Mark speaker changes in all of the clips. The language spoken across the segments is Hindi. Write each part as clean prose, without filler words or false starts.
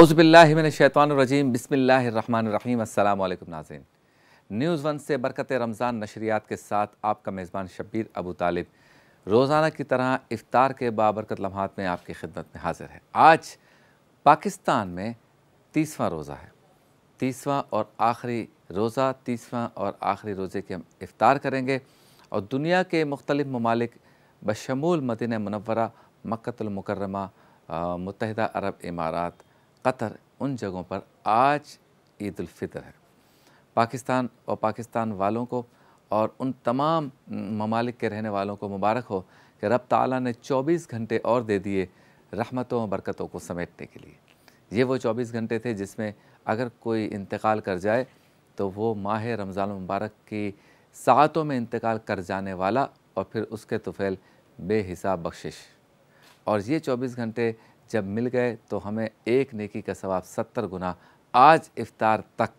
Speaker 1: औज़ुबिल्लाहिमिनश्शैतानिर्रजीम बिस्मिल्लाहिर्रहमानिर्रहीम। अस्सलामु अलैकुम नाज़रीन। न्यूज़ वन से बरकत रमज़ान नशरियात के साथ आपका मेज़बान शब्बीर अबू तालिब रोज़ाना की तरह इफ्तार के बाबरकत लम्हात में आपकी खिदमत में हाज़िर है। आज पाकिस्तान में 30वां रोज़ा है, 30वां और आखिरी रोज़ा, 30वां और आखिरी रोज़े के हम इफ्तार करेंगे और दुनिया के मुख्तलिफ़ ममालिक बशमूल मदीना मुनव्वरा, मक्कतुल मुकर्रमा, मुत्तहिदा अरब इमारात, कतर, उन जगहों पर आज ईद उल फ़ितर है। पाकिस्तान और पाकिस्तान वालों को और उन तमाम ममालिक के रहने वालों को मुबारक हो कि रब ताला ने 24 घंटे और दे दिए रहमतों और बरकतों को समेटने के लिए। ये वो 24 घंटे थे जिसमें अगर कोई इंतकाल कर जाए तो वो माह रमज़ान मुबारक की सातों में इंतकाल कर जाने वाला और फिर उसके तुफ़ैल बेहिसाब बख्शिश। और ये 24 घंटे जब मिल गए तो हमें एक नेकी का सवाब 70 गुना आज इफ्तार तक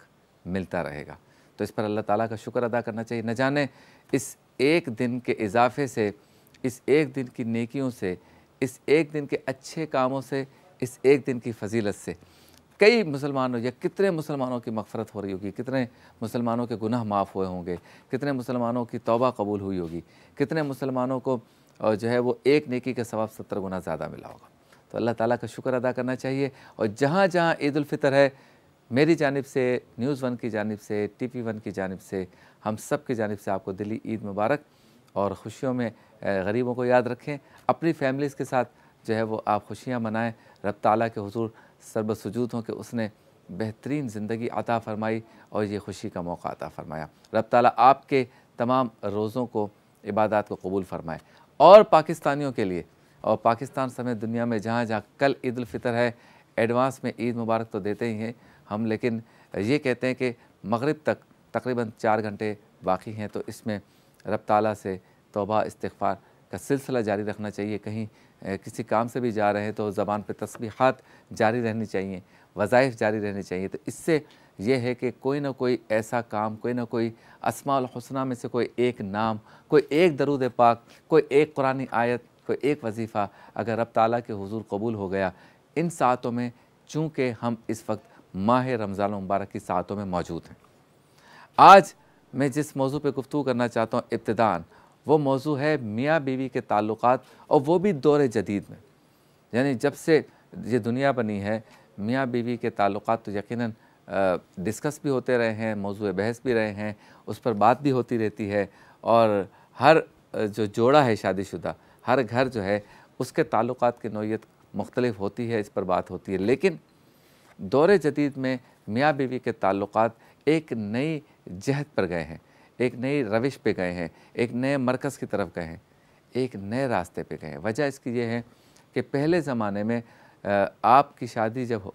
Speaker 1: मिलता रहेगा। तो इस पर अल्लाह ताला का शुक्र अदा करना चाहिए। न जाने इस एक दिन के इजाफ़े से, इस एक दिन की नेकियों से, इस एक दिन के अच्छे कामों से, इस एक दिन की फ़जीलत से कई मुसलमानों या कितने मुसलमानों की मग़फ़रत हो रही होगी, कितने मुसलमानों के गुनाह माफ़ हुए होंगे, कितने मुसलमानों की तौबा कबूल हुई होगी, कितने मुसलमानों को जो है वो एक नेकी का सवाब 70 गुना ज़्यादा मिला होगा। तो अल्लाह ताला का शुक्र अदा करना चाहिए। और जहाँ जहाँ ईद उल फ़ितर है, मेरी जानिब से, न्यूज़ वन की जानिब से, टीवी वन की जानिब से, हम सब की जानिब से आपको दिली ईद मुबारक। और ख़ुशियों में गरीबों को याद रखें, अपनी फैमिलीज़ के साथ जो है वो आप खुशियाँ मनाएं। रब ताला के हुज़ूर सर्ब सुजूद हों कि उसने बेहतरीन ज़िंदगी अता फ़रमाई और ये खुशी का मौका अता फ़रमाया। रब ताला आपके तमाम रोज़ों को, इबादत को कबूल फ़रमाए। और पाकिस्तानियों के लिए और पाकिस्तान समेत दुनिया में जहाँ जहाँ कल ईद उल फ़ितर है, एडवांस में ईद मुबारक तो देते ही हैं हम, लेकिन ये कहते हैं कि मगरिब तक तकरीबन 4 घंटे बाकी हैं, तो इसमें रब ताला से तौबा इस्तिग़फ़ार का सिलसिला जारी रखना चाहिए। कहीं किसी काम से भी जा रहे हैं तो ज़बान पे तस्बीहात जारी रहनी चाहिए, वज़ाइफ़ जारी रहनी चाहिए। तो इससे ये है कि कोई ना कोई ऐसा काम, कोई ना कोई अस्माउल हुस्ना में से कोई एक नाम, कोई एक दरूद पाक, कोई एक कुरानी आयत, कोई एक वजीफ़ा अगर रब ताला के हुज़ूर कबूल हो गया इन सातों में, चूँकि हम इस वक्त माह रमज़ान मुबारक की सातों में मौजूद हैं। आज मैं जिस मौजू पे गुफ्तगू करना चाहता हूँ इब्तिदान, वो मौजू है मियाँ बीवी के ताल्लुक़ात, और वो भी दौर जदीद में। यानी जब से ये दुनिया बनी है, मियाँ बीवी के ताल्लुक़ात तो यकीनन डिस्कस भी होते रहे हैं, मौजू बहस भी रहे हैं, उस पर बात भी होती रहती है। और हर जो जोड़ा है शादीशुदा, हर घर जो है उसके ताल्लुक़ात की नौइयत मुख्तलिफ़ होती है, इस पर बात होती है। लेकिन दौर जदीद में मियाँ बीवी के ताल्लुक़ात एक नई जहद पर गए हैं, एक नई रविश पे गए हैं, एक नए मरकज़ की तरफ गए हैं, एक नए रास्ते पे गए हैं। वजह इसकी ये है कि पहले ज़माने में आपकी शादी जब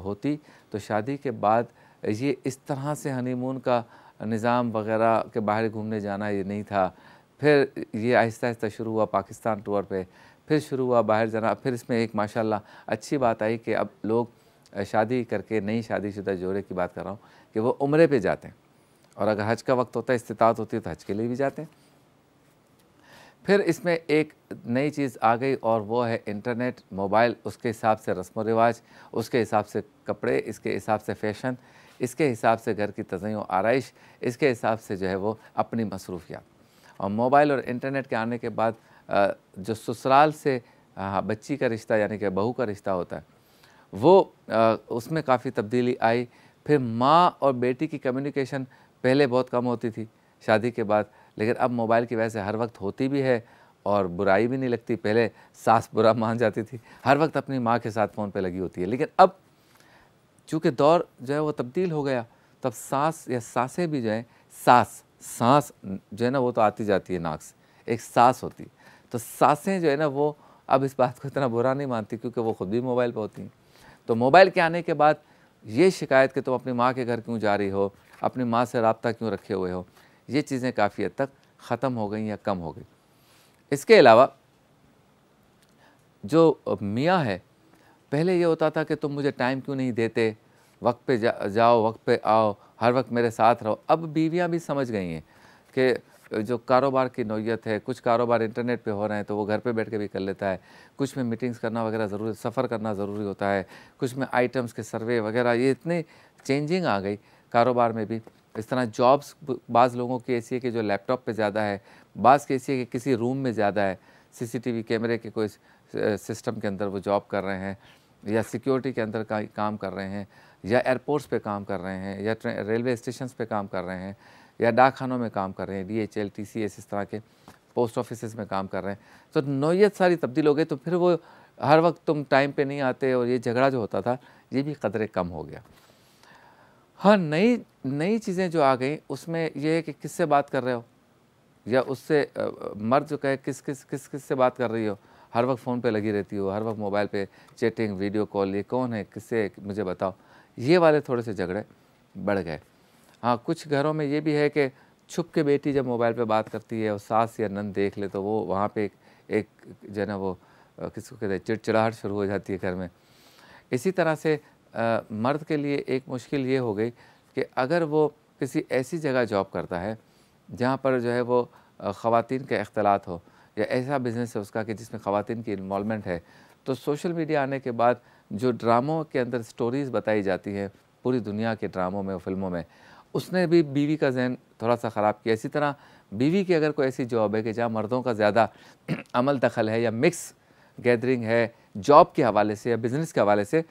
Speaker 1: होती तो शादी के बाद ये इस तरह से हनीमून का निज़ाम वग़ैरह के बाहर घूमने जाना ये नहीं था। फिर ये आहिस्ता आहिस्ता शुरू हुआ पाकिस्तान टूर पे, फिर शुरू हुआ बाहर जाना। फिर इसमें एक माशाल्लाह अच्छी बात आई कि अब लोग शादी करके, नई शादीशुदा जोड़े की बात कर रहा हूँ, कि वो उम्रे पे जाते हैं, और अगर हज का वक्त होता है, इस्तिताअत होती है, तो हज के लिए भी जाते हैं। फिर इसमें एक नई चीज़ आ गई और वो है इंटरनेट, मोबाइल, उसके हिसाब से रस्म व रिवाज, उसके हिसाब से कपड़े, इसके हिसाब से फ़ैशन, इसके हिसाब से घर की तज़य्युन व आराइश, इसके हिसाब से जो है वो अपनी मसरूफ़ियात। और मोबाइल और इंटरनेट के आने के बाद जो ससुराल से बच्ची का रिश्ता यानी कि बहू का रिश्ता होता है, वो उसमें काफ़ी तब्दीली आई। फिर माँ और बेटी की कम्युनिकेशन पहले बहुत कम होती थी शादी के बाद, लेकिन अब मोबाइल की वजह से हर वक्त होती भी है और बुराई भी नहीं लगती। पहले सास बुरा मान जाती थी, हर वक्त अपनी माँ के साथ फ़ोन पे लगी होती है। लेकिन अब चूँकि दौर जो है वो तब्दील हो गया, तब सास या सासें भी जो हैं, सांस जो है ना वो तो आती जाती है नाक से, एक सांस होती है। तो सासें जो है ना वो अब इस बात को इतना बुरा नहीं मानती, क्योंकि वो ख़ुद भी मोबाइल पर होती हैं। तो मोबाइल के आने के बाद ये शिकायत कि तुम अपनी माँ के घर क्यों जा रही हो, अपनी माँ से राब्ता क्यों रखे हुए हो, ये चीज़ें काफ़ी हद तक ख़त्म हो गई या कम हो गई। इसके अलावा जो मियाँ है, पहले ये होता था कि तुम मुझे टाइम क्यों नहीं देते, वक्त पे जाओ, वक्त पे आओ, हर वक्त मेरे साथ रहो। अब बीवियाँ भी समझ गई हैं कि जो कारोबार की नौयत है, कुछ कारोबार इंटरनेट पे हो रहे हैं तो वो घर पे बैठ के भी कर लेता है, कुछ में मीटिंग्स करना वगैरह ज़रूरी, सफ़र करना ज़रूरी होता है, कुछ में आइटम्स के सर्वे वगैरह, ये इतनी चेंजिंग आ गई कारोबार में भी। इस तरह जॉब्स बाज़ लोगों की ऐसी है कि जो लैपटॉप पे ज़्यादा है, बाज़ की ऐसी है कि किसी रूम में ज़्यादा है, सीसीटीवी कैमरे के कोई सिस्टम के अंदर वो जॉब कर रहे हैं, या सिक्योरिटी के अंदर का काम कर रहे हैं, या एयरपोर्ट्स पे काम कर रहे हैं, या रेलवे स्टेशंस पे काम कर रहे हैं, या डाकखानों में काम कर रहे हैं, DHL TCS इस तरह के पोस्ट ऑफिसेस में काम कर रहे हैं। तो नौयत सारी तब्दील हो गई, तो फिर वो हर वक्त तुम टाइम पे नहीं आते, और ये झगड़ा जो होता था ये भी कदरे कम हो गया। हाँ, नई नई चीज़ें जो आ गई उसमें ये है कि किससे बात कर रहे हो, या उससे मर्द जो कहे किस से बात कर रही हो, हर वक्त फ़ोन पे लगी रहती हो, हर वक्त मोबाइल पे चैटिंग, वीडियो कॉल, ये कौन है, किससे, मुझे बताओ। ये वाले थोड़े से झगड़े बढ़ गए। हाँ, कुछ घरों में ये भी है कि छुप के बेटी जब मोबाइल पे बात करती है और सास या नंद देख ले तो वो वहाँ पे एक जो है ना वो किसको कहते हैं, चिड़चिड़ाहट शुरू हो जाती है घर में। इसी तरह से मर्द के लिए एक मुश्किल ये हो गई कि अगर वो किसी ऐसी जगह जॉब करता है जहाँ पर जो है वो ख़वातीन का इख्तलात हो, या ऐसा बिज़नेस है उसका कि जिसमें ख़वातीन की इन्वॉल्वमेंट है, तो सोशल मीडिया आने के बाद जो ड्रामों के अंदर स्टोरीज़ बताई जाती हैं पूरी दुनिया के ड्रामों में और फिल्मों में, उसने भी बीवी का जहन थोड़ा सा ख़राब किया। इसी तरह बीवी की अगर कोई ऐसी जॉब है कि जहाँ मर्दों का ज़्यादा अमल दखल है, या मिक्स गैदरिंग है जॉब के हवाले से या बिज़नेस के हवाले से,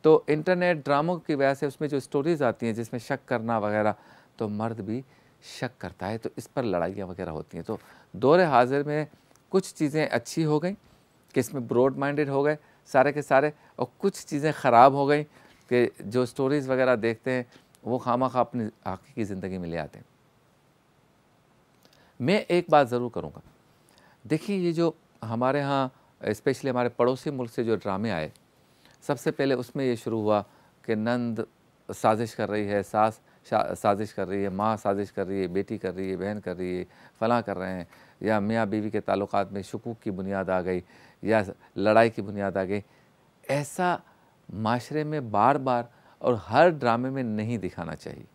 Speaker 1: तो इंटरनेट ड्रामों की वजह से उसमें जो स्टोरीज़ आती हैं जिसमें शक करना वगैरह, तो मर्द भी शक करता है, तो इस पर लड़ाइयाँ वगैरह होती हैं। तो दौर हाज़िर में कुछ चीज़ें अच्छी हो गई कि इसमें ब्रॉड माइंडेड हो गए सारे के सारे, और कुछ चीज़ें ख़राब हो गई कि जो स्टोरीज़ वगैरह देखते हैं वो खामखा अपनी हकीकी ज़िंदगी में ले आते हैं। मैं एक बात ज़रूर करूँगा, देखिए ये जो हमारे यहाँ स्पेशली हमारे पड़ोसी मुल्क से जो ड्रामे आए, सबसे पहले उसमें ये शुरू हुआ कि नंद साजिश कर रही है, सास साजिश कर रही है, माँ साजिश कर रही है, बेटी कर रही है, बहन कर रही है, फ़लाँ कर रहे हैं, या मियाँ बीवी के ताल्लुकात में शकूक की बुनियाद आ गई, या लड़ाई की बुनियाद आ गई। ऐसा माशरे में बार बार और हर ड्रामे में नहीं दिखाना चाहिए।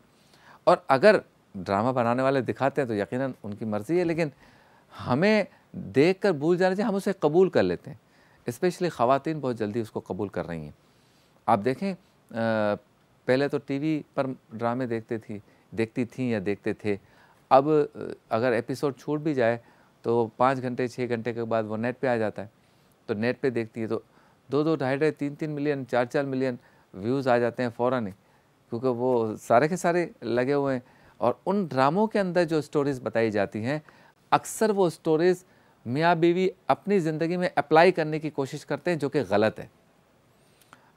Speaker 1: और अगर ड्रामा बनाने वाले दिखाते हैं तो यकीनन उनकी मर्ज़ी है, लेकिन हमें देख कर भूल जाना चाहिए, हम उसे कबूल कर लेते हैं। स्पेशली ख़वातीन बहुत जल्दी उसको कबूल कर रही हैं। आप देखें पहले तो टीवी पर ड्रामे देखती थीं या देखते थे। अब अगर एपिसोड छूट भी जाए तो 5 घंटे 6 घंटे के बाद वो नेट पे आ जाता है, तो नेट पे देखती है तो 2-2, ढाई-ढाई, 3-3 मिलियन, 4-4 मिलियन व्यूज़ आ जाते हैं फ़ौरन ही, क्योंकि वो सारे के सारे लगे हुए हैं। और उन ड्रामों के अंदर जो स्टोरीज़ बताई जाती हैं, अक्सर वो स्टोरीज़ मियाँ बीवी अपनी ज़िंदगी में अप्लाई करने की कोशिश करते हैं, जो कि गलत है।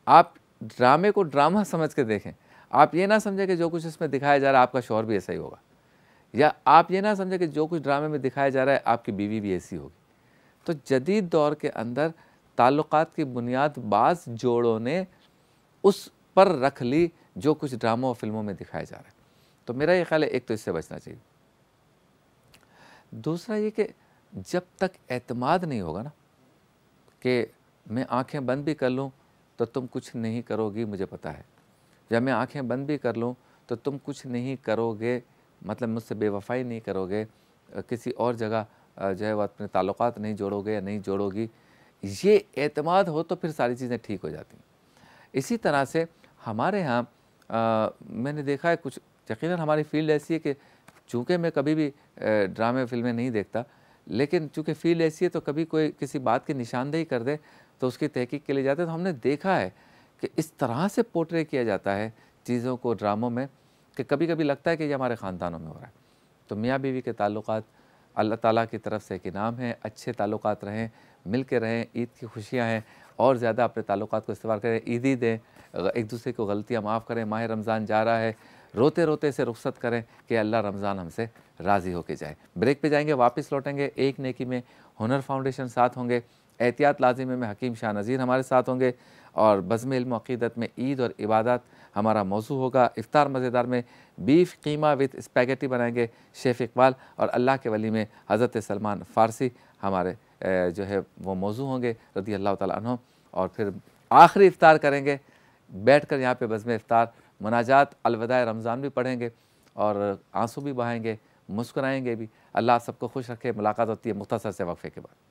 Speaker 1: आप ड्रामे को ड्रामा समझ के देखें। आप ये ना समझें कि जो कुछ इसमें दिखाया जा रहा है आपका शौहर भी ऐसा ही होगा, या आप ये ना समझें कि जो कुछ ड्रामे में दिखाया जा रहा है आपकी बीवी भी ऐसी होगी। तो जदीद दौर के अंदर ताल्लुकात की बुनियाद बाज़ जोड़ों ने उस पर रख ली जो कुछ ड्रामों और फिल्मों में दिखाया जा रहा है। तो मेरा ये ख्याल है, एक तो इससे बचना चाहिए। दूसरा ये कि जब तक एतमाद नहीं होगा ना कि मैं आंखें बंद भी कर लूँ तो तुम कुछ नहीं करोगी मुझे पता है, या मैं आंखें बंद भी कर लूँ तो तुम कुछ नहीं करोगे, मतलब मुझसे बेवफाई नहीं करोगे, किसी और जगह जो है वो अपने ताल्लुकात नहीं जोड़ोगे या नहीं जोड़ोगी, ये एतमाद हो तो फिर सारी चीज़ें ठीक हो जाती हैं। इसी तरह से हमारे यहाँ मैंने देखा है कुछ, यकीनन हमारी फील्ड ऐसी है कि चूँकि मैं कभी भी ड्रामे फिल्में नहीं देखता, लेकिन चूँकि फील्ड ऐसी है तो कभी कोई किसी बात की निशानदेही कर दे तो उसकी तहकीक के लिए जाते हैं। तो हमने देखा है कि इस तरह से पोर्ट्रे किया जाता है चीज़ों को ड्रामों में कि कभी कभी लगता है कि ये हमारे ख़ानदानों में हो रहा है। तो मियाँ बीवी के ताल्लुकात अल्लाह ताला की तरफ से एक इनाम है, अच्छे ताल्लुकात रहें, मिल के रहें, ईद की खुशियाँ हैं, और ज़्यादा अपने ताल्लुकात को इस्तेमाल करें, ईदी दें, एक दूसरे को गलतियाँ माफ़ करें। माह रमज़ान जा रहा है, रोते रोते से रुखसत करें कि अल्लाह रमज़ान हमसे राज़ी होके जाए। ब्रेक पे जाएंगे, वापस लौटेंगे। एक नेकी में हुनर फाउंडेशन साथ होंगे, एहतियात लाजिमे में हकीम शाह नज़ीर हमारे साथ होंगे, और बज़्म इल्म अक़ीदत में ईद और इबादत हमारा मौजू होगा। इफ्तार मज़ेदार में बीफ कीमा विद स्पैगेटी बनाएंगे शेफ़ इकबाल, और अल्लाह के वली में हज़रत सलमान फ़ारसी हमारे जो है वो मौजू होंगे रज़ी अल्लाह ताला अन्हु। और फिर आखिरी इफ्तार करेंगे बैठकर यहाँ पे बज़्म इफ्तार, मुनाजात अलविदा रमज़ान भी पढ़ेंगे और आंसू भी बहाएंगे, मुस्कुराएंगे भी। अल्लाह सबको खुश रखे। मुलाकात होती है मुख्तसर से वक्फे के बाद।